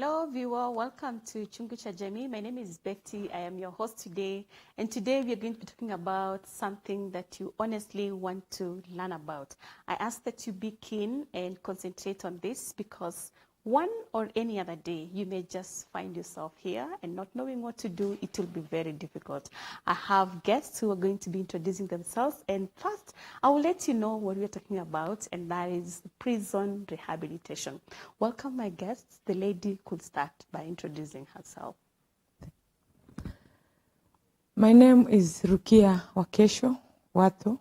Hello, viewer. Welcome to Chungu cha Jamii. My name is Betty. I am your host today. And today we are going to be talking about something that you honestly want to learn about. I ask that you be keen and concentrate on this because one or any other day, you may just find yourself here and not knowing what to do. It will be very difficult. I have guests who are going to be introducing themselves. And first, I will let you know what we are talking about, and that is prison rehabilitation. Welcome, my guests. The lady could start by introducing herself. My name is Rukia Wakesho, Wato,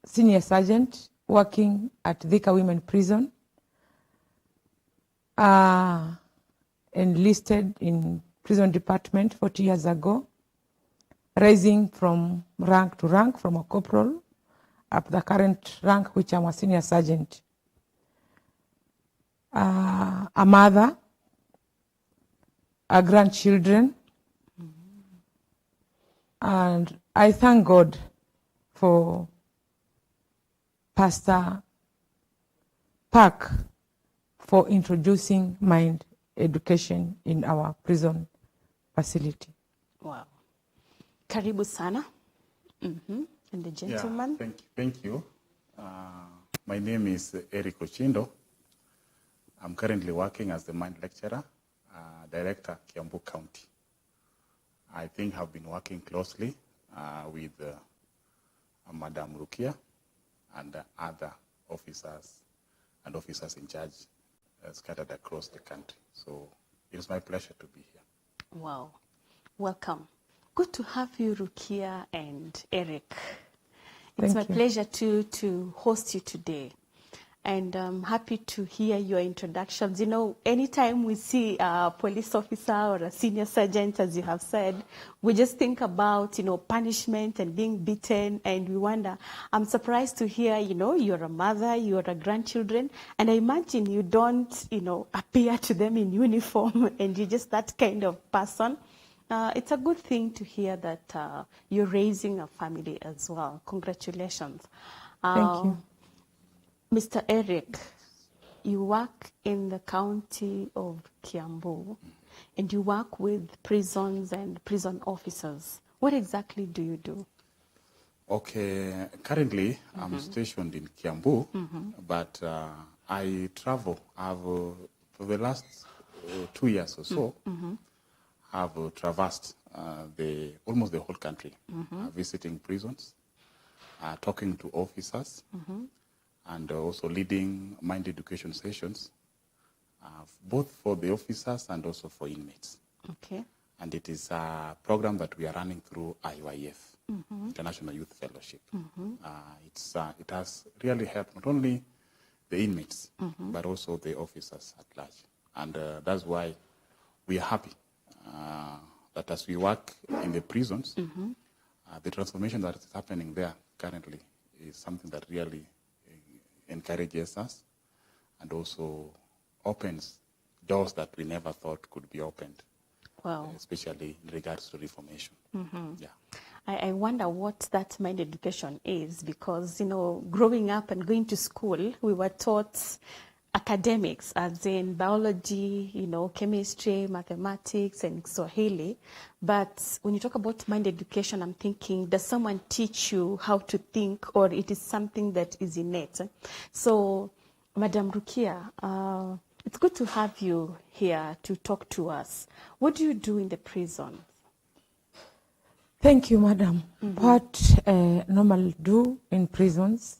Senior Sergeant working at Thika Women Prison, enlisted in prison department 40 years ago, rising from rank to rank, from a corporal up the current rank, which I'm a Senior Sergeant. A mother, a grandchildren, and I thank God for Pastor Park for introducing mind education in our prison facility. Wow. Karibu sana. And the gentleman. Yeah, thank you. My name is Erick Ochindo. I'm currently working as the mind lecturer, director, Kiambu County. I think I've been working closely with Madam Rukia and other officers and officers in charge scattered across the country. So it is my pleasure to be here. Wow. Welcome. Good to have you, Rukia and Erick. It's my pleasure to host you today. And I'm happy to hear your introductions. You know, anytime we see a police officer or a senior sergeant, as you have said, we just think about, punishment and being beaten, and we wonder. I'm surprised to hear, you're a mother, you're a grandchildren, and I imagine you don't, appear to them in uniform, and you're just that kind of person. It's a good thing to hear that you're raising a family as well. Congratulations. Thank you. Mr. Erick, you work in the county of Kiambu, and you work with prisons and prison officers. What exactly do you do? Okay, currently I'm stationed in Kiambu, but I travel. For the last 2 years or so, I've traversed almost the whole country, visiting prisons, talking to officers, and also leading mind education sessions, both for the officers and also for inmates. Okay. And it is a program that we are running through IYF, International Youth Fellowship. It has really helped not only the inmates, but also the officers at large. And that's why we are happy that as we work in the prisons, the transformation that is happening there currently is something that really encourages us and also opens doors that we never thought could be opened. Wow. Especially in regards to reformation. Yeah. I wonder what that mind education is, because, growing up and going to school, we were taught academics, as in biology, chemistry, mathematics, and Swahili. But when you talk about mind education, I'm thinking, does someone teach you how to think, or it is something that is innate? So, Madam Rukia, it's good to have you here to talk to us. What do you do in the prison? Thank you, Madam. What normally do in prisons?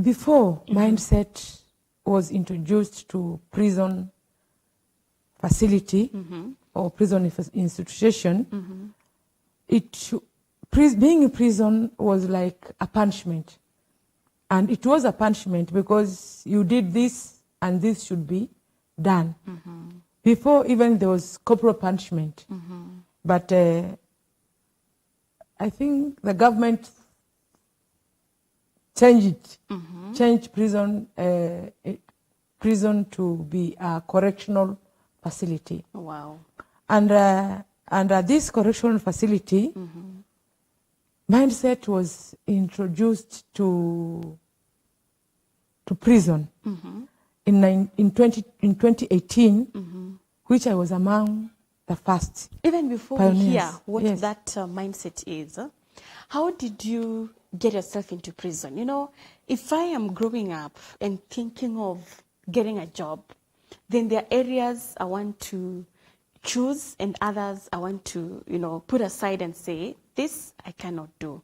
Before mindset was introduced to prison facility or prison institution, being in prison was like a punishment. And it was a punishment because you did this and this should be done. Before even there was corporal punishment. But I think the government changed prison to be a correctional facility. Wow. And under this correctional facility, mindset was introduced to to prison in 2018, which I was among the first. Even before pioneers. we hear what Yes. that mindset is, how did you get yourself into prison? You know, if I am growing up and thinking of getting a job, then there are areas I want to choose and others I want to, you know, put aside and say, this I cannot do.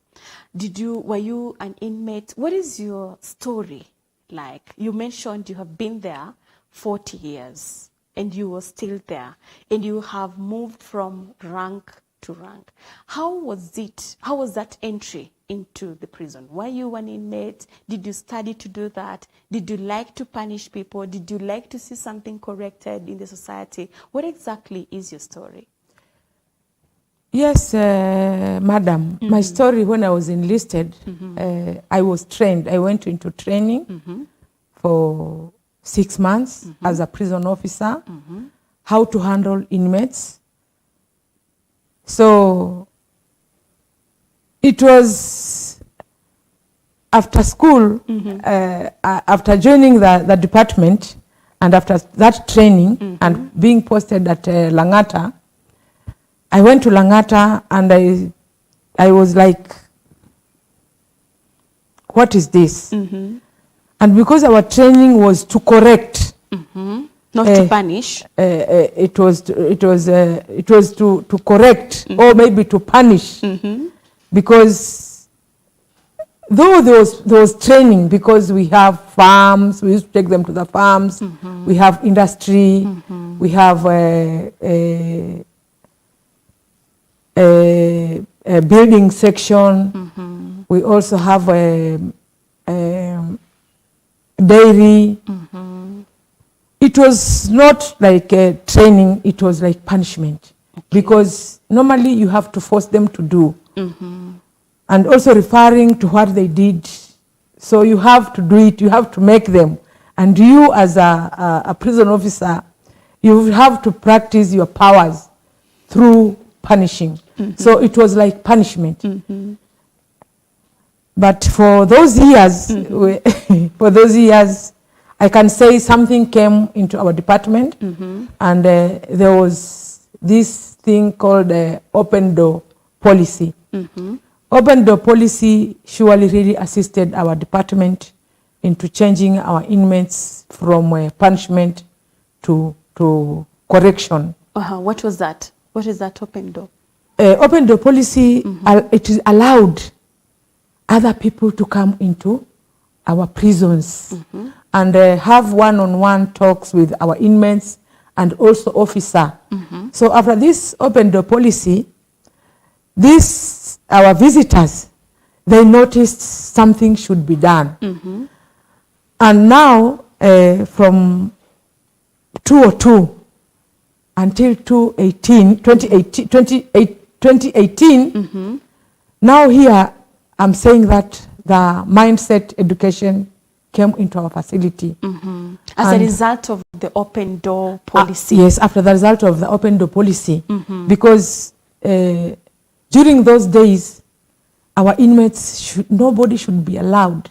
Were you an inmate? What is your story like? You mentioned you have been there 40 years and you were still there and you have moved from rank to rank. How was it? How was that entry into the prison? Were you an inmate? Did you study to do that? Did you like to punish people? Did you like to see something corrected in the society? What exactly is your story? Yes, madam. My story, when I was enlisted, I was trained. I went into training for 6 months as a prison officer, how to handle inmates. So it was after school, after joining the department, and after that training and being posted at Langata, I went to Langata and I was like, what is this? And because our training was to correct, not to punish. it was to correct or maybe to punish, because though there was training, because we have farms, we used to take them to the farms, we have industry, we have a building section, we also have a dairy. It was not like a training, it was like punishment, because normally you have to force them to do, and also referring to what they did. So you have to do it, you have to make them, and you as a prison officer, you have to practice your powers through punishing. So it was like punishment. But for those years, I can say something came into our department, and there was this thing called open door policy. Open door policy surely really assisted our department into changing our inmates from punishment to correction. What was that? What is that open door? Open door policy, it is allowed other people to come into our prisons and have one-on-one talks with our inmates and also officer. So after this open door policy, our visitors, they noticed something should be done. And now from 2002 until 2018, now here I'm saying that the mindset education came into our facility. As a result of the open door policy? Yes, after the result of the open door policy. Because during those days, our inmates, nobody should be allowed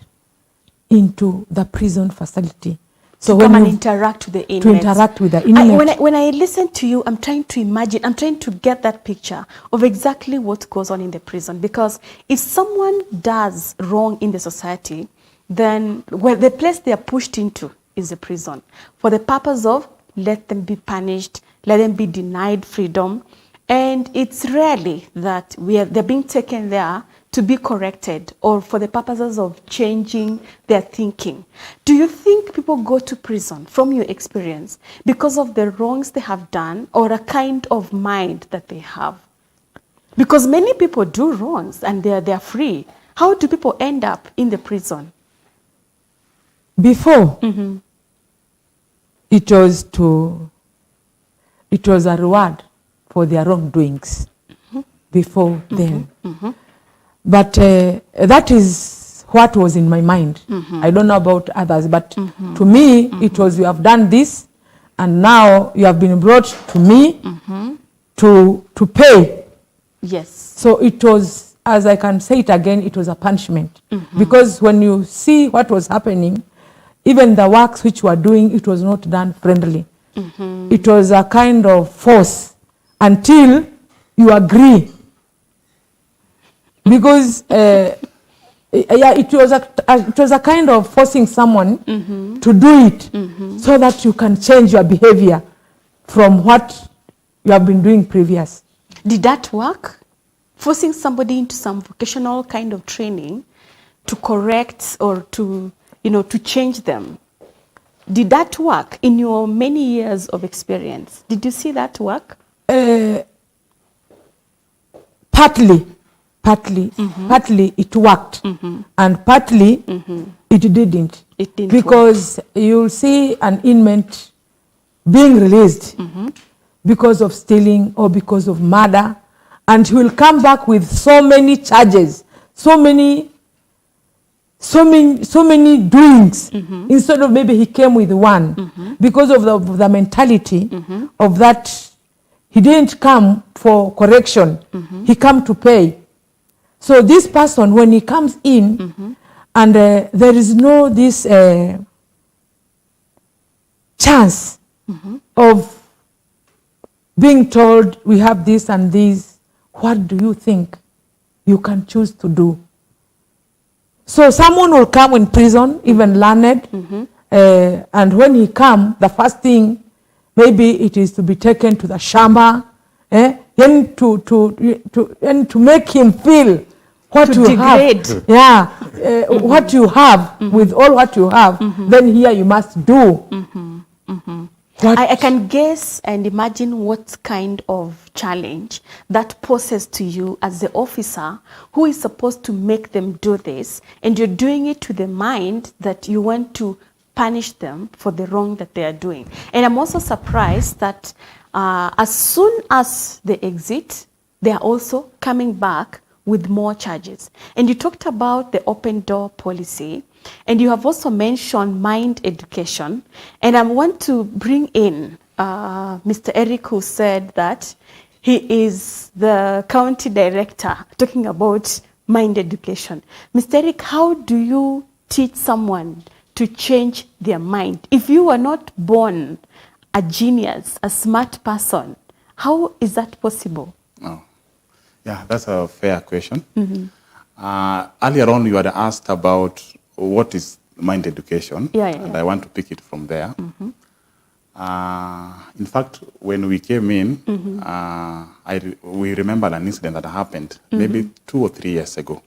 into the prison facility. So come and interact with the inmates. To interact with the inmates. When I listen to you, I'm trying to imagine, I'm trying to get that picture of exactly what goes on in the prison. Because if someone does wrong in the society, then the place they are pushed into is the prison. For the purpose of let them be punished, let them be denied freedom. And it's rarely that they're being taken there to be corrected or for the purposes of changing their thinking. Do you think people go to prison, from your experience, because of the wrongs they have done or a kind of mind that they have? Because many people do wrongs and they're free. How do people end up in the prison? Before, it was a reward for their wrongdoings. Before then. But that is what was in my mind. I don't know about others, but to me, it was, you have done this, and now you have been brought to me to pay. Yes. So it was, as I can say it again, it was a punishment. Because when you see what was happening, even the works which we were doing, it was not done friendly. It was a kind of force until you agree. Because it was a kind of forcing someone to do it so that you can change your behavior from what you have been doing previous. Did that work? Forcing somebody into some vocational kind of training to correct or to, to change them. Did that work in your many years of experience? Did you see that work? Partly it worked, and partly it didn't. It didn't because you'll see an inmate being released because of stealing or because of murder, and he will come back with so many charges, so many doings, instead of maybe he came with one, because of the mentality of that. He didn't come for correction, he come to pay. So this person, when he comes in, and there is no this chance of being told, we have this and this, what do you think you can choose to do? So someone will come in prison, even learned, and when he come, the first thing, maybe it is to be taken to the shamba, and to make him feel what to you degrade. have. Yeah, what you have, with all what you have, then here you must do. I can guess and imagine what kind of challenge that poses to you as the officer who is supposed to make them do this, and you're doing it to the mind that you want to punish them for the wrong that they are doing. And I'm also surprised that as soon as they exit, they are also coming back with more charges. And you talked about the open door policy, and you have also mentioned mind education. And I want to bring in Mr. Erick, who said that he is the county director, talking about mind education. Mr. Erick, how do you teach someone to change their mind? If you were not born a genius, a smart person, how is that possible? Oh. Yeah, that's a fair question. Earlier on, you had asked about what is mind education, and I want to pick it from there. In fact, when we came in, we remember an incident that happened maybe 2 or 3 years ago.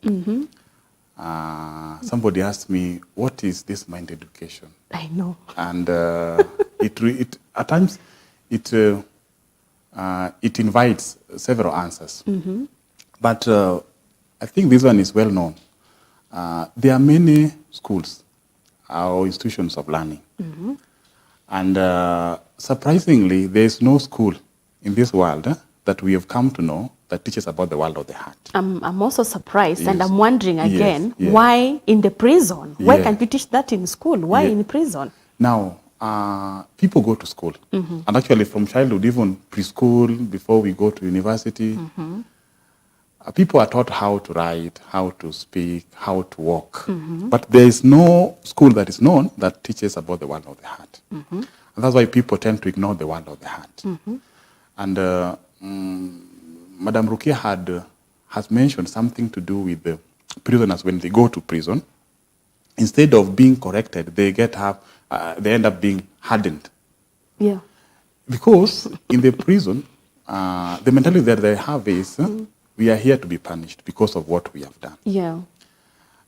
Somebody asked me, what is this mind education? I know. And it at times, it invites several answers. But I think this one is well known. There are many schools or institutions of learning. And surprisingly, there is no school in this world that we have come to know that teaches about the world of the heart. I'm also surprised, and I'm wondering again, why in the prison? Why can't we teach that in school? Why in prison? Now, people go to school. And actually from childhood, even preschool, before we go to university, people are taught how to write, how to speak, how to walk. But there is no school that is known that teaches about the world of the heart. And that's why people tend to ignore the world of the heart. And Madam Rukia has mentioned something to do with the prisoners when they go to prison. Instead of being corrected, they end up being hardened. Yeah. Because in the prison, the mentality that they have is, we are here to be punished because of what we have done. Yeah.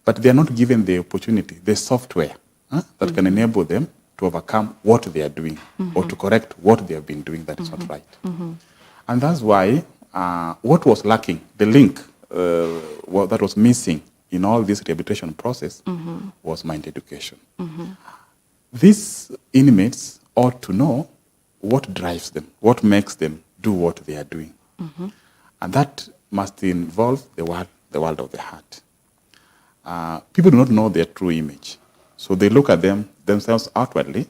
But they are not given the opportunity, the software that can enable them to overcome what they are doing or to correct what they have been doing that is not right. And that's why what was lacking, the link that was missing in all this rehabilitation process was mind education. These inmates ought to know what drives them, what makes them do what they are doing. And that must involve the world of the heart. People do not know their true image. So they look at themselves outwardly,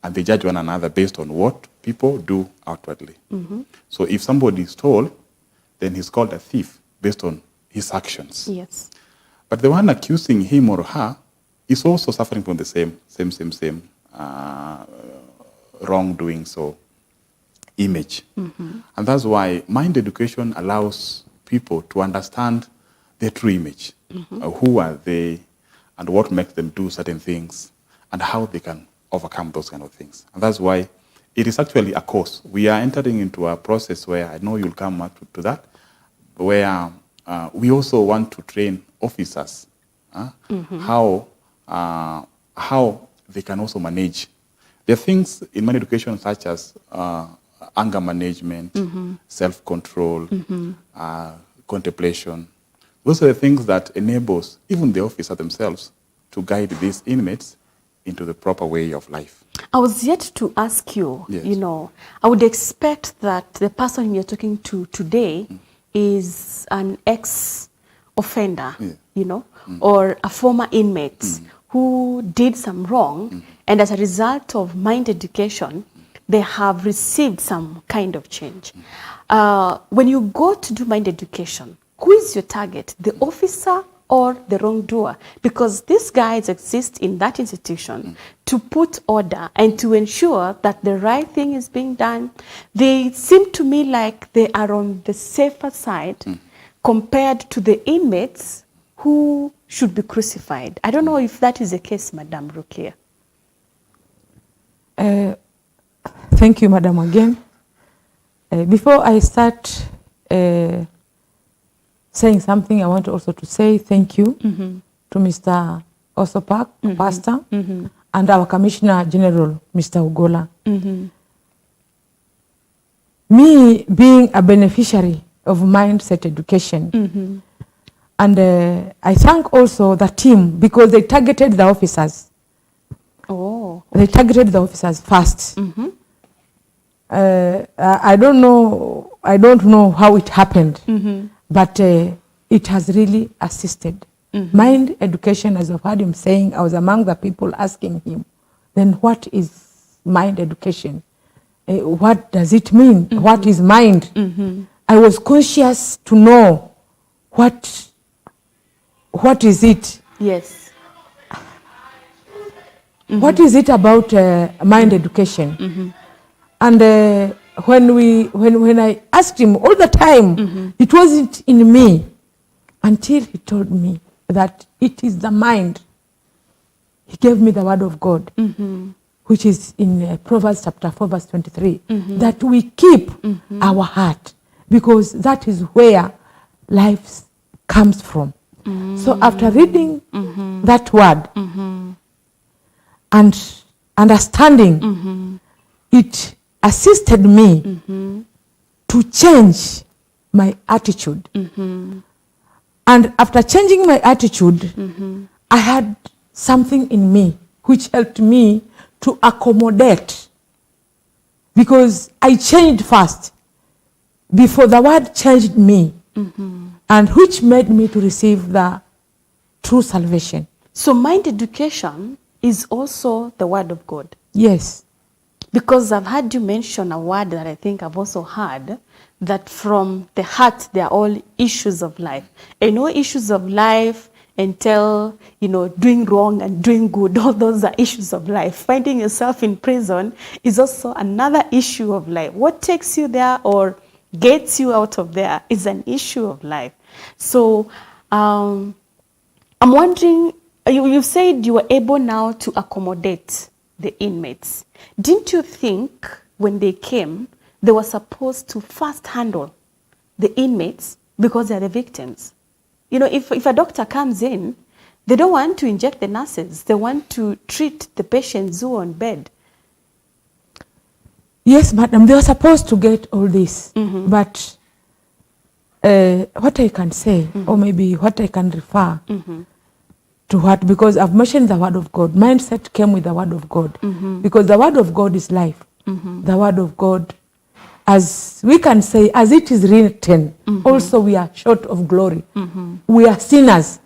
and they judge one another based on what people do outwardly. So if somebody stole, then he's called a thief based on his actions. Yes. But the one accusing him or her is also suffering from the same wrongdoing, so image. And that's why mind education allows people to understand their true image. Who are they and what makes them do certain things and how they can overcome those kind of things. And that's why it is actually a course. We are entering into a process where I know you'll come up to that, where we also want to train officers how they can also manage. There are things in mind education such as anger management, self-control, contemplation. Those are the things that enables even the officer themselves to guide these inmates into the proper way of life. I was yet to ask you, Yes. you know, I would expect that the person you're talking to today is an ex-offender, you know, or a former inmate who did some wrong, and as a result of mind education, they have received some kind of change. When you go to do mind education, who is your target, the officer or the wrongdoer? Because these guys exist in that institution to put order and to ensure that the right thing is being done. They seem to me like they are on the safer side compared to the inmates who should be crucified. I don't know if that is the case, Madam Rukia. Thank you, Madam, again. Before I start saying something, I want also to say thank you to Mr. Osopak, Pastor, and our Commissioner General, Mr. Ugola. Me being a beneficiary of mindset education, and I thank also the team because they targeted the officers. Oh. They targeted the officers first. I don't know how it happened, but it has really assisted. Mind education, as I've heard him saying, I was among the people asking him, then what is mind education? What does it mean? What is mind? I was conscious to know what is it? Yes. What is it about mind education? And when I asked him all the time, it wasn't in me until he told me that it is the mind. He gave me the word of God, which is in Proverbs chapter 4, verse 23, that we keep our heart because that is where life comes from. So after reading that word and understanding, it assisted me to change my attitude. And after changing my attitude, I had something in me which helped me to accommodate, because I changed first before the word changed me, and which made me to receive the true salvation. So mind education is also the word of God. Yes. Because I've heard you mention a word that I think I've also heard, that from the heart, they are all issues of life. And no issues of life entail, doing wrong and doing good. All those are issues of life. Finding yourself in prison is also another issue of life. What takes you there or gets you out of there is an issue of life. So I'm wondering, you said you were able now to accommodate the inmates. Didn't you think when they came, they were supposed to first handle the inmates because they're the victims? If a doctor comes in, they don't want to inject the nurses. They want to treat the patients who are on bed. Yes, madam, they were supposed to get all this. But what I can say, or maybe what I can refer to what, because I've mentioned the word of God. Mindset came with the word of God, because the word of God is life. The word of God, as we can say, as it is written, also we are short of glory. We are sinners.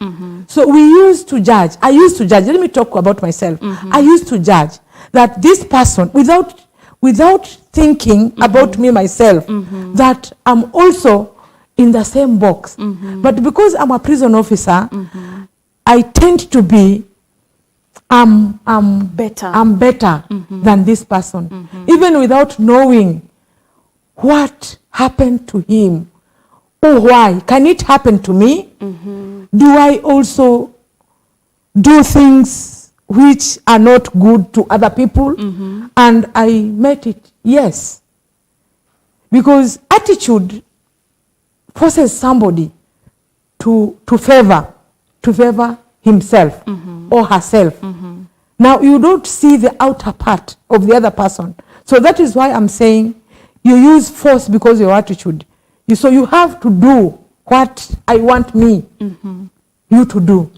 So we used to judge. I used to judge. Let me talk about myself. I used to judge that this person, without thinking about me myself, that I'm also in the same box. But because I'm a prison officer, I tend to be I'm better. I'm better than this person, even without knowing what happened to him or why. Can it happen to me? Do I also do things which are not good to other people? And I met it, yes. Because attitude forces somebody to favor himself or herself. Now, you don't see the outer part of the other person. So that is why I'm saying you use force because of your attitude. So you have to do what I want you to do.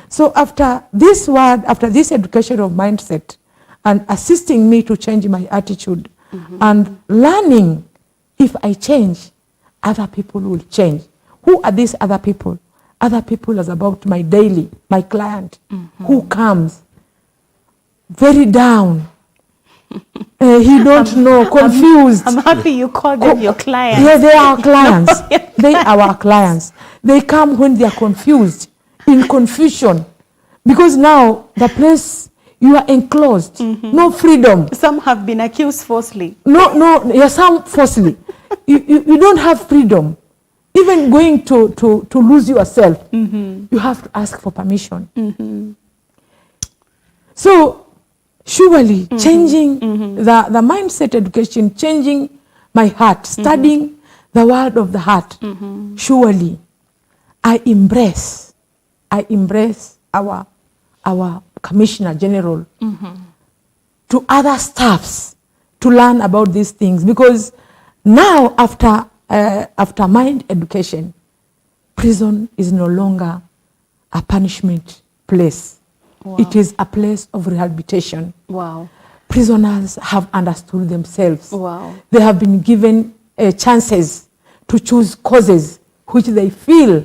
So after this word, after this education of mindset and assisting me to change my attitude and learning, if I change, other people will change. Who are these other people? Other people is about my client who comes very down. He don't know, confused. I'm happy you call them your clients. Yeah, they are clients. They are our clients. They come when they are confused, in confusion. Because now the place, you are enclosed, no freedom. Some have been accused falsely. No, some falsely. you don't have freedom. Even going to lose yourself, you have to ask for permission. So surely changing the mindset education, changing my heart, studying the word of the heart, surely I embrace our Commissioner General to other staffs to learn about these things, because now after mind education, prison is no longer a punishment place. Wow. It is a place of rehabilitation. Wow. Prisoners have understood themselves. Wow. They have been given chances to choose causes which they feel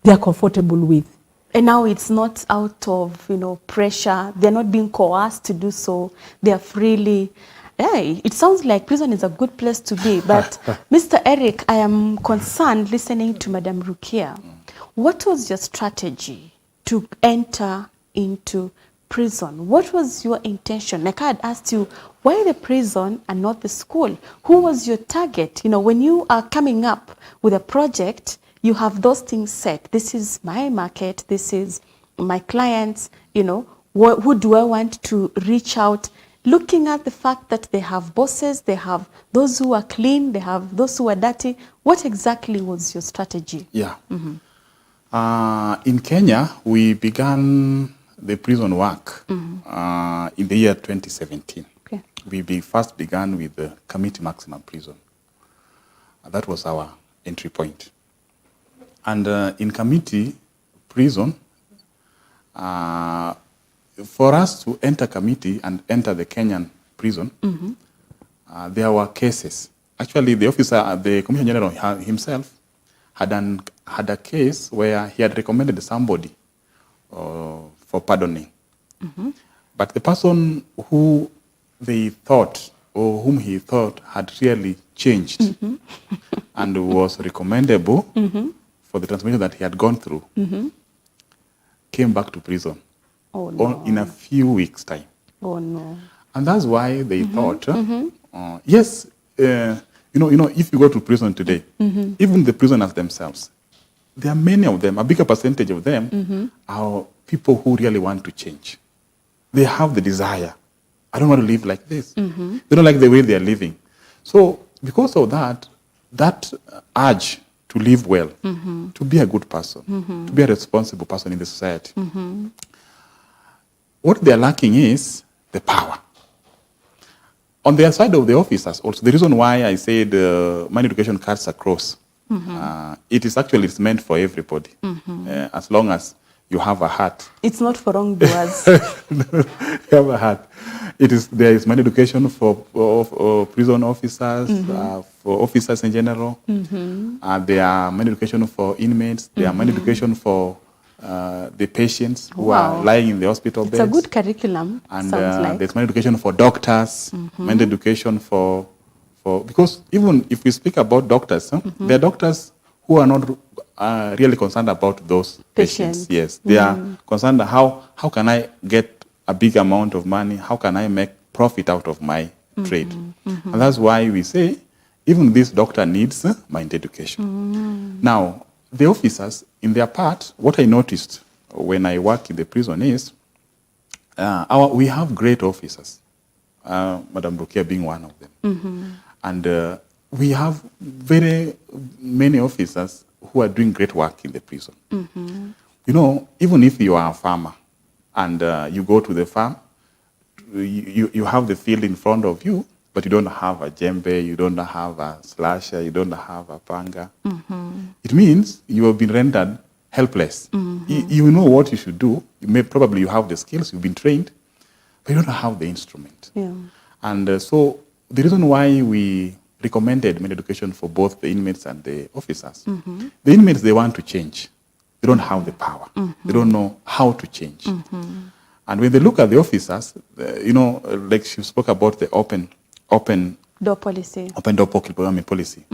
they are comfortable with. And now it's not out of, pressure. They're not being coerced to do so. They are freely. Hey, it sounds like prison is a good place to be. But Mr. Erick, I am concerned listening to Madam Rukia. What was your strategy to enter into prison? What was your intention? Like I had asked you, why the prison and not the school? Who was your target? When you are coming up with a project, you have those things set. This is my market. This is my clients. Who do I want to reach out? Looking at the fact that they have bosses, they have those who are clean, they have those who are dirty. What exactly was your strategy? Yeah. In Kenya, we began the prison work in the year 2017. Okay. We first began with the Community Maximum Prison. That was our entry point. And in community prison, for us to enter committee and enter the Kenyan prison, there were cases. Actually, the officer, the Commissioner General himself, had a case where he had recommended somebody for pardoning. But the person who they thought, or whom he thought had really changed and was recommendable for the transformation that he had gone through, came back to prison. Oh, no. In a few weeks' time. Oh, no. And that's why they thought, yes, if you go to prison today, even the prisoners themselves, there are many of them, a bigger percentage of them are people who really want to change. They have the desire. I don't want to live like this. They don't like the way they are living. So because of that urge to live well, to be a good person, to be a responsible person in the society, what they are lacking is the power. On the side of the officers, also, the reason why I said mind education cuts across, it's meant for everybody, as long as you have a heart. It's not for wrongdoers. You have a heart. There is mind education for prison officers, for officers in general. There are mind education for inmates. There are mind education for the patients who are lying in the hospital beds. It's a good curriculum, and sounds like. there's mind education for doctors, mind education for because even if we speak about doctors, there are doctors who are not really concerned about those patients. Yes, they are concerned how can I get a big amount of money, how can I make profit out of my trade? And that's why we say, even this doctor needs mind education. Now, the officers, in their part, what I noticed when I work in the prison is, we have great officers, Madam Rukia being one of them. And we have very many officers who are doing great work in the prison. You know, even if you are a farmer and you go to the farm, you have the field in front of you, but you don't have a djembe, you don't have a slasher, you don't have a panga. It means you have been rendered helpless. You know what you should do. Probably you have the skills, you've been trained, but you don't have the instrument. Yeah. And so the reason why we recommended mind education for both the inmates and the officers, the inmates, they want to change. They don't have the power. They don't know how to change. And when they look at the officers, you know, like she spoke about the open door policy. Open door policy.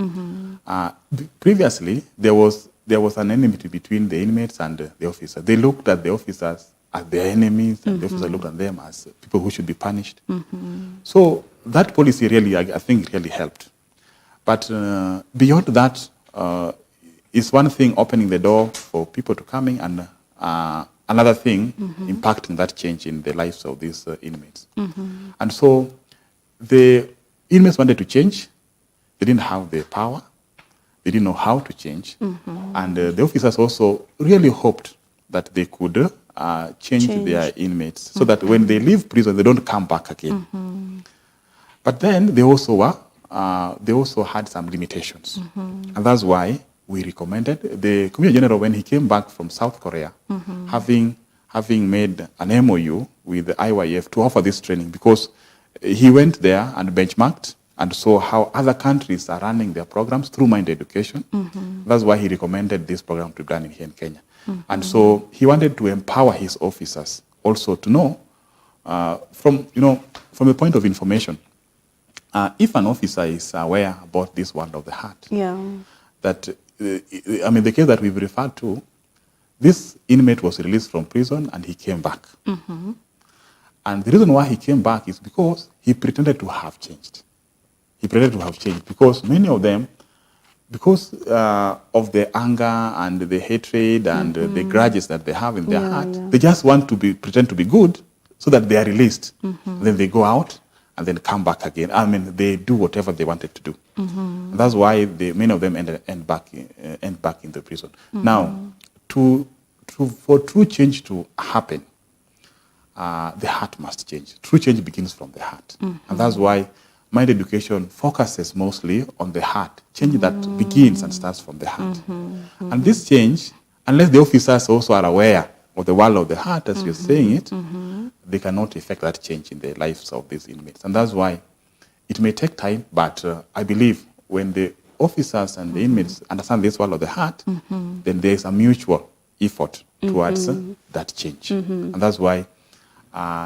Previously, there was an enmity between the inmates and the officers. They looked at the officers as their enemies, and the officers looked at them as people who should be punished. So that policy really, I think, really helped. But beyond that, is one thing opening the door for people to come in, and another thing impacting that change in the lives of these inmates. And so the inmates wanted to change. They didn't have the power. They didn't know how to change. And the officers also really hoped that they could change their inmates so that when they leave prison, they don't come back again. But then they also had some limitations. And that's why we recommended the Commissioner General, when he came back from South Korea, having made an MOU with the IYF to offer this training, because he went there and benchmarked and saw how other countries are running their programs through mind education. That's why he recommended this program to be done here in Kenya. And so he wanted to empower his officers also to know from the point of information, if an officer is aware about this world of the heart, that, the case that we've referred to, this inmate was released from prison and he came back. And the reason why he came back is because he pretended to have changed. He pretended to have changed because many of them, because of the anger and the hatred and the grudges that they have in their heart, they just want to pretend to be good so that they are released. Then they go out and then come back again. They do whatever they wanted to do. And that's why many of them end back in the prison. Now, for true change to happen, the heart must change. True change begins from the heart. And that's why mind education focuses mostly on the heart. Change that begins and starts from the heart. And this change, unless the officers also are aware of the world of the heart, as you're saying it, they cannot effect that change in the lives of these inmates. And that's why it may take time, but I believe when the officers and the inmates understand this world of the heart, then there's a mutual effort towards that change. And that's why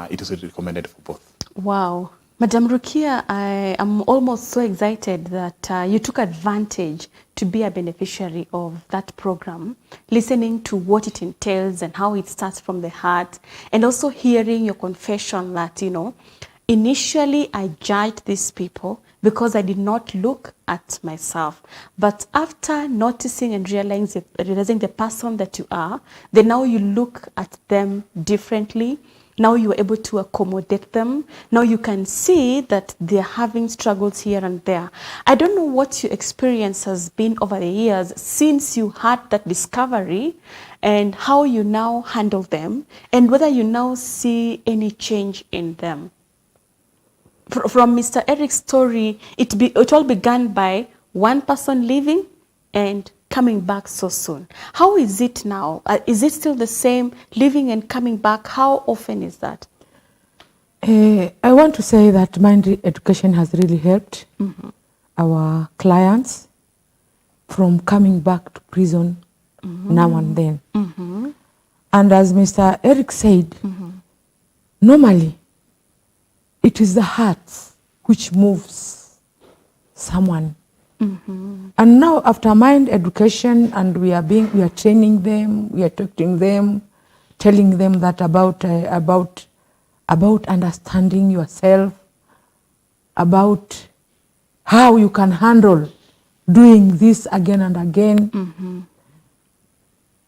it is recommended for both. Wow. Madam Rukia, I am almost so excited that you took advantage to be a beneficiary of that program, listening to what it entails and how it starts from the heart, and also hearing your confession that, initially I judged these people because I did not look at myself. But after noticing and realizing the person that you are, then now you look at them differently. Now you are able to accommodate them. Now you can see that they're having struggles here and there. I don't know what your experience has been over the years since you had that discovery, and how you now handle them, and whether you now see any change in them. From Mr. Erick's story, it all began by one person leaving and coming back so soon. How is it now? Is it still the same, leaving and coming back? How often is that? I want to say that mind education has really helped our clients from coming back to prison now and then. And as Mr. Erick said, normally it is the heart which moves someone. And now after mind education, and we are training them, we are talking them, telling them that about about understanding yourself, about how you can handle doing this again and again.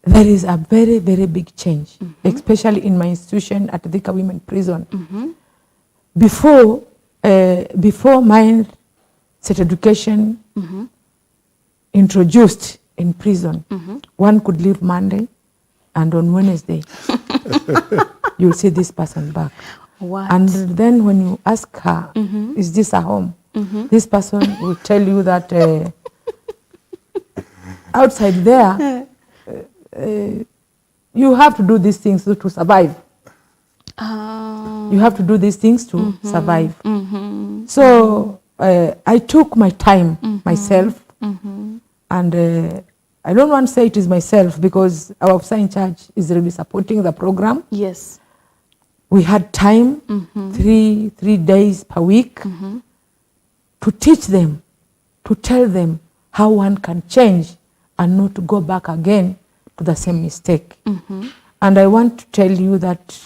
There is a very, very big change, especially in my institution at Thika Women Prison. Before mind set education introduced in prison, one could leave Monday, and on Wednesday, you'll see this person back. What? And then when you ask her, is this a home? This person will tell you that outside there, you have to do these things to survive. You have to do these things to survive. So I took my time myself, and I don't want to say it is myself because our officer in charge is really supporting the program. Yes. We had time, 3 days per week, to teach them, to tell them how one can change and not to go back again to the same mistake. And I want to tell you that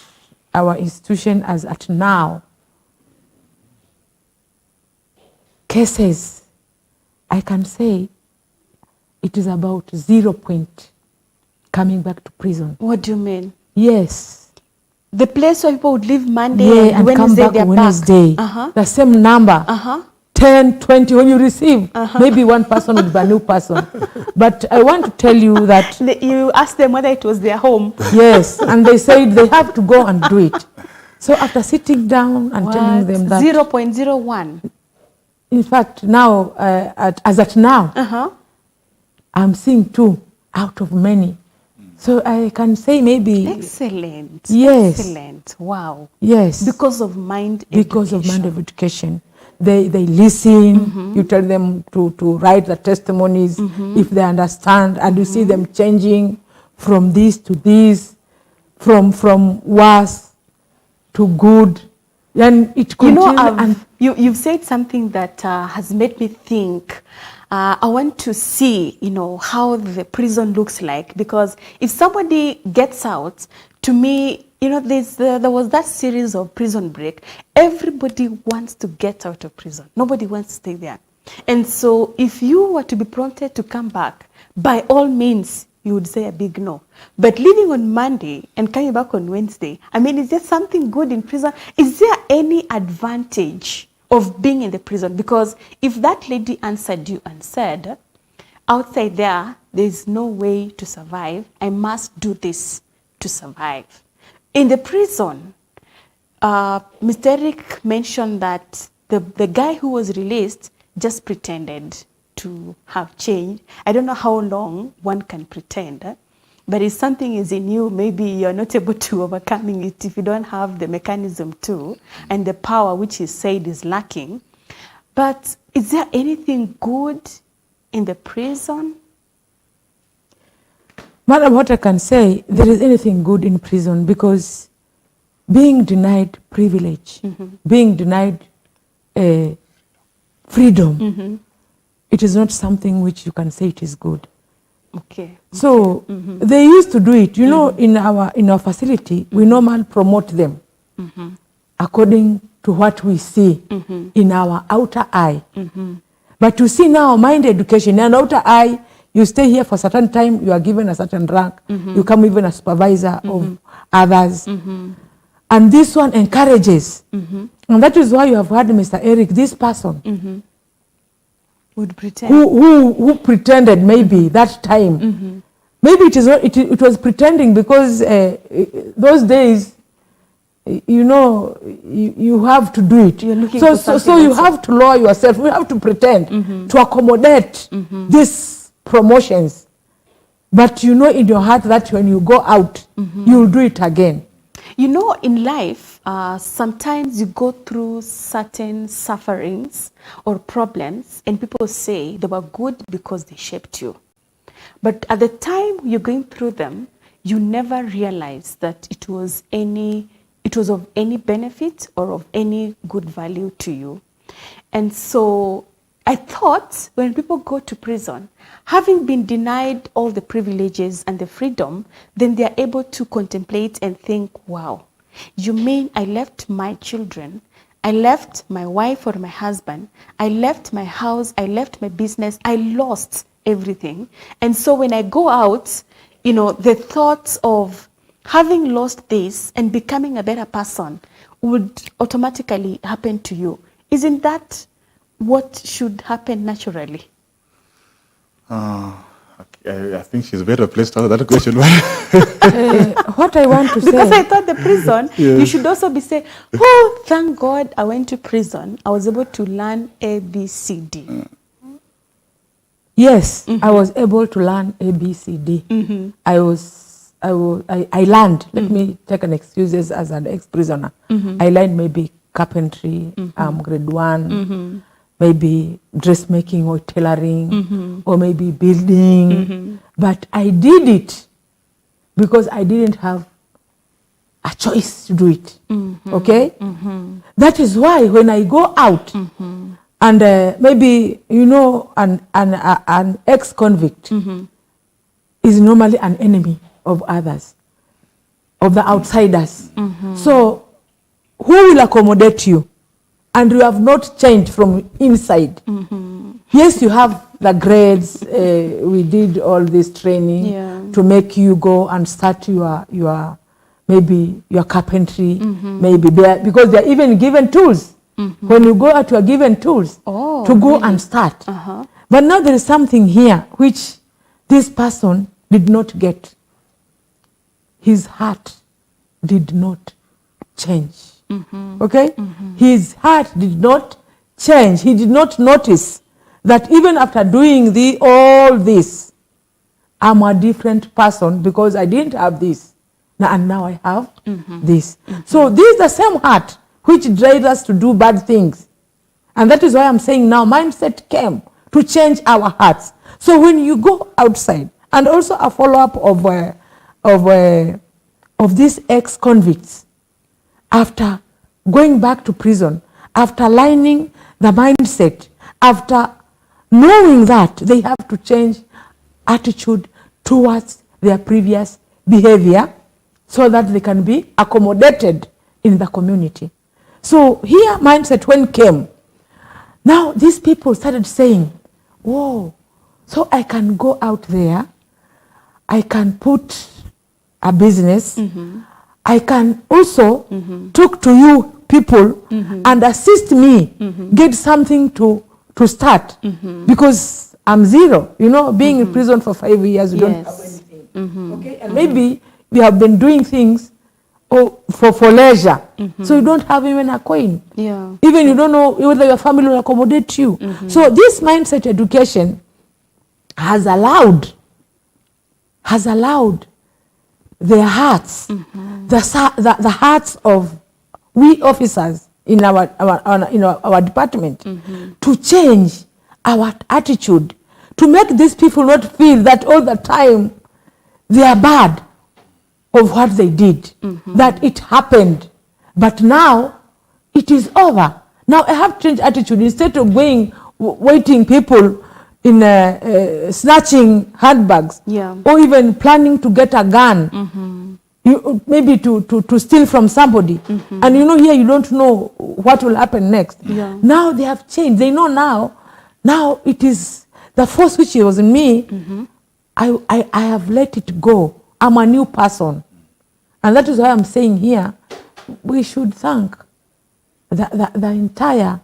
our institution, as at now, cases, I can say it is about 0 point coming back to prison. What do you mean? Yes. The place where people would leave Monday and Wednesday, come back they're Wednesday. back. The same number. 10, 20, when you receive, maybe one person will be a new person. But I want to tell you that... You asked them whether it was their home. Yes, and they said they have to go and do it. So after sitting down and telling them that... 0.01. In fact, now, as at now, I'm seeing 2 out of many. So I can say maybe... Excellent. Yes. Excellent. Wow. Yes. Because of mind education. Because of mind of education. They listen, you tell them to write the testimonies if they understand, and you see them changing from this to this, from worse to good. And it continues. You've said something that has made me think. I want to see, how the prison looks like, because if somebody gets out, to me, there was that series of Prison Break. Everybody wants to get out of prison. Nobody wants to stay there. And so if you were to be prompted to come back, by all means, you would say a big no. But leaving on Monday and coming back on Wednesday, is there something good in prison? Is there any advantage of being in the prison? Because if that lady answered you and said, outside there's no way to survive, I must do this to survive. In the prison, Mr. Erick mentioned that the guy who was released just pretended to have changed. I don't know how long one can pretend, but if something is in you, maybe you're not able to overcoming it if you don't have the mechanism to, and the power which he said is lacking. But is there anything good in the prison? Madam, what I can say, there is anything good in prison, because being denied privilege, being denied freedom, it is not something which you can say it is good. Okay. So they used to do it. In our facility, we normally promote them according to what we see in our outer eye. But you see now, mind education, in outer eye, you stay here for a certain time, you are given a certain rank, you become even a supervisor of others. And this one encourages. And that is why you have heard Mr. Erick, this person, would pretend. Who pretended maybe that time. Maybe it was pretending because those days, you have to do it. You're looking so for so you have to lower yourself. You have to pretend to accommodate these promotions. But in your heart that when you go out, you'll do it again. In life, sometimes you go through certain sufferings or problems, and people say they were good because they shaped you. But at the time you're going through them, you never realize that it was of any benefit or of any good value to you. And so I thought when people go to prison, having been denied all the privileges and the freedom, then they are able to contemplate and think, wow, You mean I left my children, I left my wife or my husband, I left my house, I left my business, I lost everything. And so when I go out, you know, the thoughts of having lost this and becoming a better person would automatically happen to you. Isn't that what should happen naturally? I think she's better placed to answer that question. What I want to say... Because I thought the prison, you should also be saying, oh, thank God I went to prison. I was able to learn A, B, C, D. Yes, I was able to learn A, B, C, D. I learned, let me take an excuse as an ex-prisoner. I learned maybe carpentry, grade 1, maybe dressmaking or tailoring, or maybe building. But I did it because I didn't have a choice to do it. Okay? That is why when I go out, and maybe, you know, an ex-convict is normally an enemy of others, of the outsiders. So who will accommodate you? And you have not changed from inside. Yes, you have the grades. We did all this training to make you go and start your maybe your carpentry, maybe there, because they are even given tools. When you go out, you are given tools to go and start. But now there is something here which this person did not get. His heart did not change. Okay? His heart did not change. He did not notice that even after doing all this, I'm a different person because I didn't have this. And now I have this. So this is the same heart which drives us to do bad things. And that is why I'm saying now mindset came to change our hearts. So when you go outside, and also a follow-up of these ex-convicts, after going back to prison, after learning the mindset, after knowing that they have to change attitude towards their previous behavior so that they can be accommodated in the community. So here mindset when came, now these people started saying, whoa, so I can go out there, I can put a business, I can also talk to you people and assist me get something to start because I'm zero. You know, being in prison for 5 years, you don't have anything. Okay, and maybe we have been doing things for leisure, so you don't have even a coin. Even you don't know whether your family will accommodate you. So this mindset education has allowed their hearts, the hearts of we officers in our department to change our attitude, to make these people not feel that all the time they are bad of what they did, that it happened, but now it is over. Now I have changed attitude. Instead of going waiting people in snatching handbags, or even planning to get a gun, maybe to steal from somebody, and you know here you don't know what will happen next. Now they have changed. They know now it is the force which was in me. I have let it go. I'm a new person, and that is why I'm saying here we should thank the entire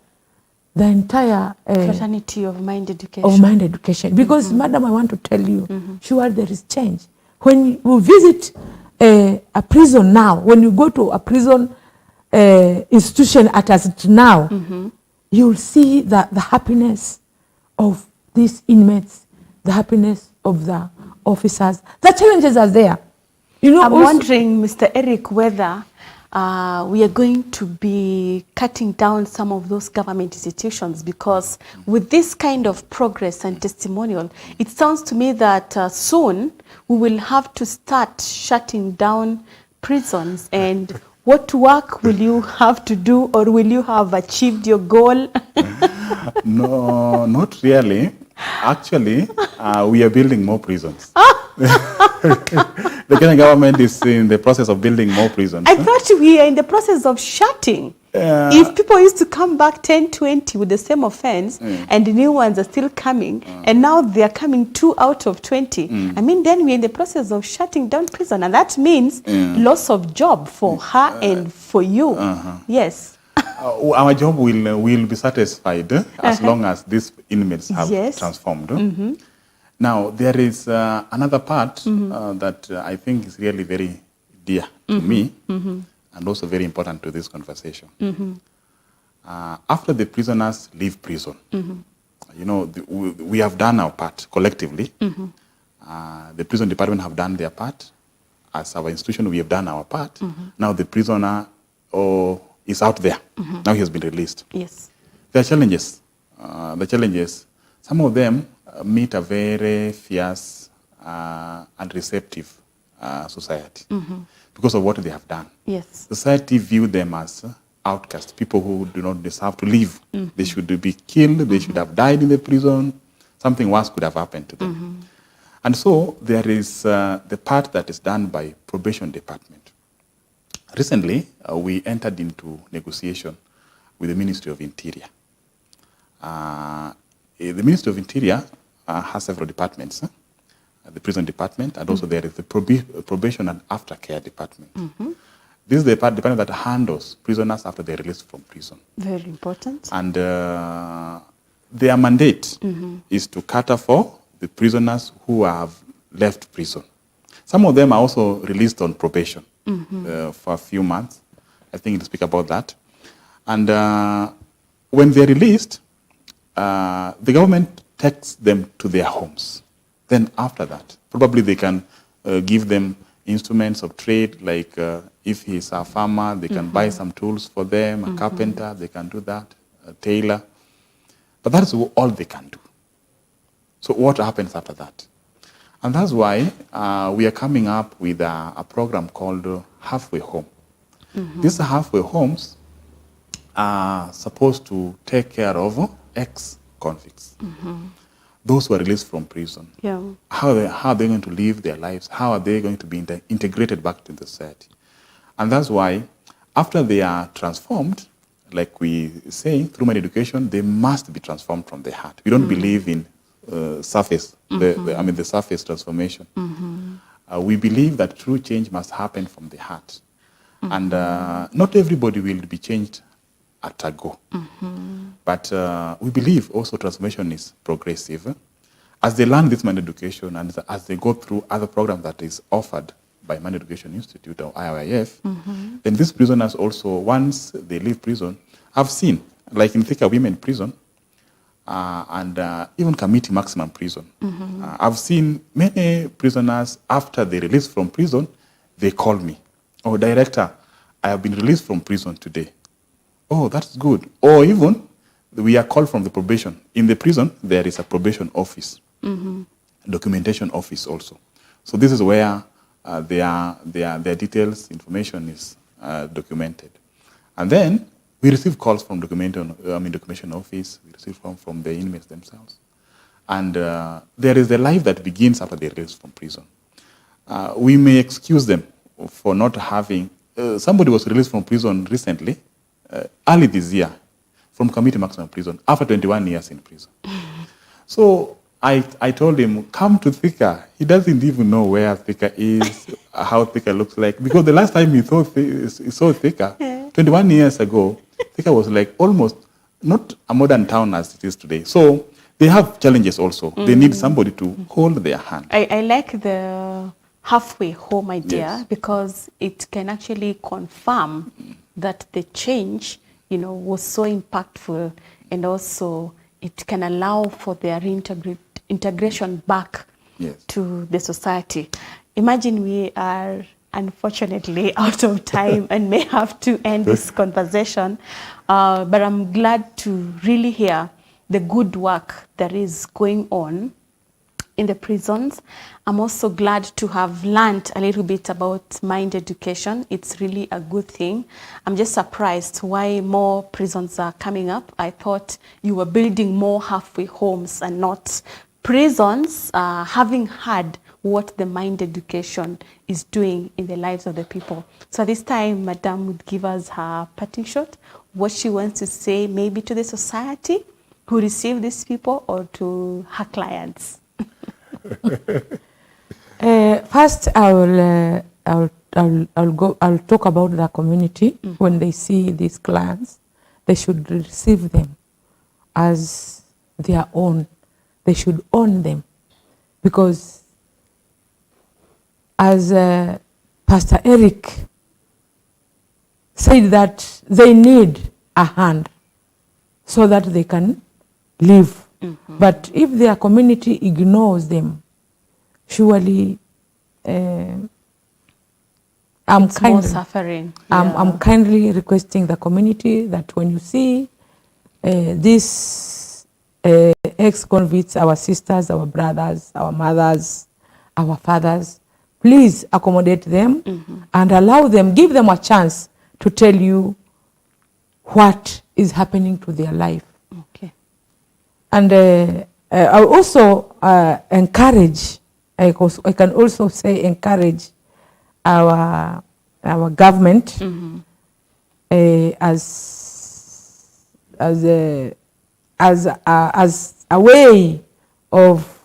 fraternity of mind education. Because, madam, I want to tell you, sure there is change. When you visit a prison now, when you go to a prison institution as it now, you will see the happiness of these inmates, the happiness of the officers. The challenges are there. You know, I'm wondering, Mr. Erick, whether we are going to be cutting down some of those government institutions, because with this kind of progress and testimonial, it sounds to me that soon we will have to start shutting down prisons. And what work will you have to do, or will you have achieved your goal? No, not really. Actually, we are building more prisons. The Kenyan government is in the process of building more prisons. I thought we are in the process of shutting. If people used to come back 10, 20 with the same offense, and the new ones are still coming, and now they are coming 2 out of 20, I mean, then we're in the process of shutting down prison, and that means loss of job for her and for you. Yes. Our job will be satisfied as long as these inmates have transformed. Now, there is another part that I think is really very dear to me, and also very important to this conversation. After the prisoners leave prison, you know, we have done our part collectively. The prison department have done their part. As our institution, we have done our part. Now the prisoner is out there. Now he has been released. Yes. There are challenges. The challenges, some of them meet a very fierce and receptive society because of what they have done. Yes. Society view them as outcasts, people who do not deserve to live. They should be killed. They should have died in the prison. Something worse could have happened to them. And so there is the part that is done by probation department. Recently, we entered into negotiation with the Ministry of Interior. The Ministry of Interior has several departments. The prison department, and also there is the probation and aftercare department. This is the department that handles prisoners after they're released from prison. Very important. And their mandate is to cater for the prisoners who have left prison. Some of them are also released on probation for a few months. I think we'll speak about that. And when they're released, the government takes them to their homes. Then after that, probably they can give them instruments of trade, like if he's a farmer, they can buy some tools for them, a carpenter, they can do that, a tailor. But that's all they can do. So what happens after that? And that's why we are coming up with a program called Halfway Home. These halfway homes are supposed to take care of ex-convicts. Those who are released from prison. How are they going to live their lives? How are they going to be integrated back to the society? And that's why after they are transformed, like we say, through my education, they must be transformed from the heart. We don't believe in surface, the surface transformation. We believe that true change must happen from the heart. And not everybody will be changed at a go. But we believe also transformation is progressive. As they learn this man education and as they go through other programs that is offered by Man Education Institute or IIF, then these prisoners also, once they leave prison, have seen, like in Thika Women Prison, and even Community Maximum Prison. I've seen many prisoners, after they release from prison, they call me, "Oh, director, I have been released from prison today." "Oh, that's good." Or even, we are called from the probation. In the prison, there is a probation office, documentation office also. So this is where their details, information is documented. And then we receive calls from documentation office. We receive from the inmates themselves. And there is the life that begins after they release from prison. We may excuse them for not having. Somebody was released from prison recently, early this year, from Community Maximum Prison, after 21 years in prison. So I told him, come to Thika. He doesn't even know where Thika is, how Thika looks like. Because the last time he saw Thika, 21 years ago, Thika was like almost not a modern town as it is today. So they have challenges also. They need somebody to hold their hand. I like the halfway home idea because it can actually confirm that the change, was so impactful, and also it can allow for their integration back to the society. Imagine we are unfortunately out of time and may have to end this conversation, but I'm glad to really hear the good work that is going on in the prisons. I'm also glad to have learned a little bit about mind education. It's really a good thing. I'm just surprised why more prisons are coming up. I thought you were building more halfway homes and not prisons having had what the mind education is doing in the lives of the people. So this time, Madam would give us her parting shot, what she wants to say maybe to the society who receive these people or to her clients. First, I'll talk about the community. When they see these clients, they should receive them as their own. They should own them, because as Pastor Erick said, that they need a hand so that they can live. But if their community ignores them, surely I'm more suffering. I'm kindly requesting the community that when you see these ex-convicts, our sisters, our brothers, our mothers, our fathers, please accommodate them and allow them, give them a chance to tell you what is happening to their life. Okay. And I also encourage, I can also say encourage our government as a way of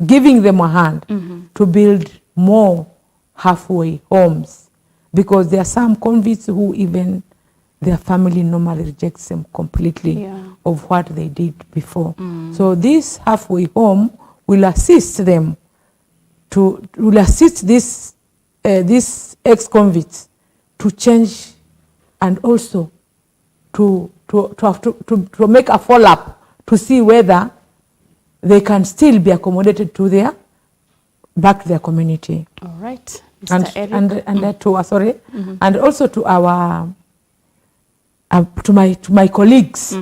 giving them a hand to build more halfway homes, because there are some convicts who even their family normally rejects them completely of what they did before. So this halfway home will assist them will assist this ex-convicts to change, and also to make a follow-up to see whether they can still be accommodated to their community. All right, Mr. Erick. And also to our to my colleagues.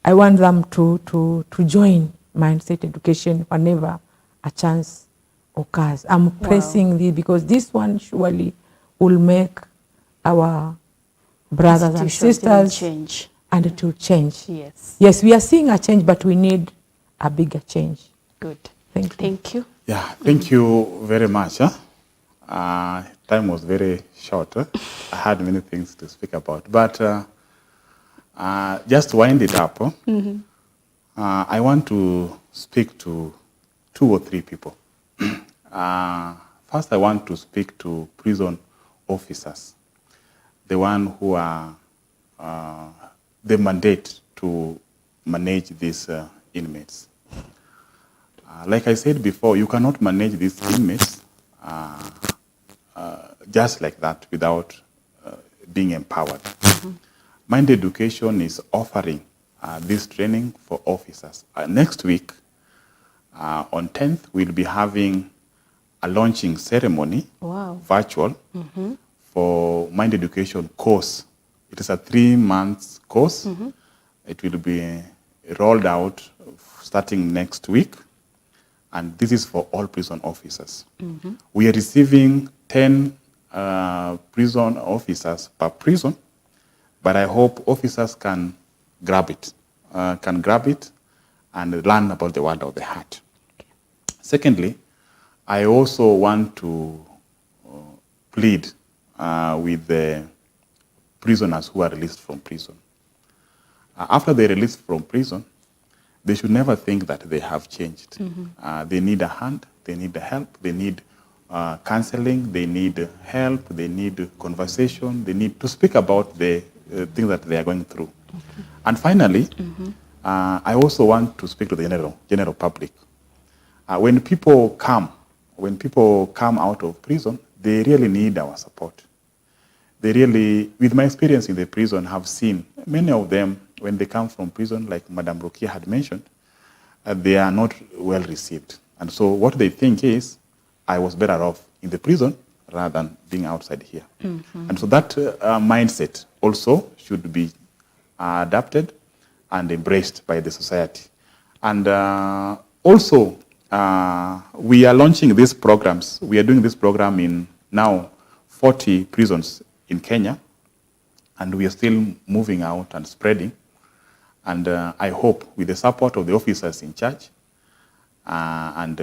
I want them to join mindset education whenever a chance occurs. I'm pressing this because this one surely will make our brothers and sisters change. And it will change. Yes. Yes, we are seeing a change, but we need a bigger change. Good. Thank you. Thank you. Yeah, thank you very much. Time was very short. I had many things to speak about, but just to wind it up, I want to speak to 2 or 3 people. First, I want to speak to prison officers, the one who are the mandate to manage these inmates. Like I said before, you cannot manage these inmates just like that without being empowered. Mind Education is offering this training for officers. Next week, on 10th, we'll be having a launching ceremony, virtual, for Mind Education course. It is a 3-month course. It will be rolled out starting next week. And this is for all prison officers. We are receiving 10 prison officers per prison, but I hope officers can grab it and learn about the world of the heart. Okay. Secondly, I also want to plead with the prisoners who are released from prison. After they're released from prison, they should never think that they have changed. They need a hand, they need help, they need counseling, they need help, they need conversation, they need to speak about the things that they are going through. Okay. And finally, I also want to speak to the general public. When people come out of prison, they really need our support. They really, with my experience in the prison, have seen many of them, when they come from prison, like Madam Rukia had mentioned, they are not well received. And so what they think is, I was better off in the prison rather than being outside here. And so that mindset also should be adapted and embraced by the society. And also, we are launching these programs. We are doing this program in now 40 prisons in Kenya, and we are still moving out and spreading. And I hope with the support of the officers in charge, and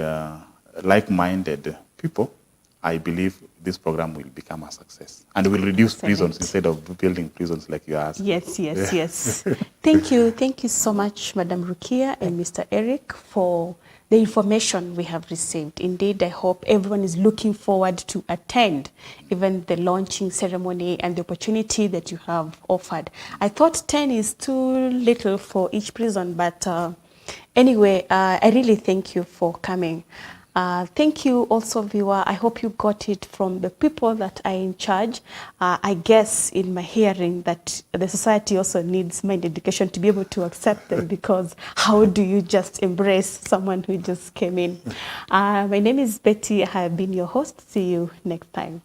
like-minded people, I believe this program will become a success and will reduce prisons instead of building prisons like you asked. Yes, yes, yes. Thank you so much, Madam Rukia and Mr. Erick, for the information we have received. Indeed, I hope everyone is looking forward to attend even the launching ceremony and the opportunity that you have offered. I thought 10 is too little for each prison, but anyway, I really thank you for coming. Thank you also, viewer. I hope you got it from the people that are in charge. I guess in my hearing that the society also needs mind education to be able to accept them, because how do you just embrace someone who just came in? My name is Betty. I have been your host. See you next time.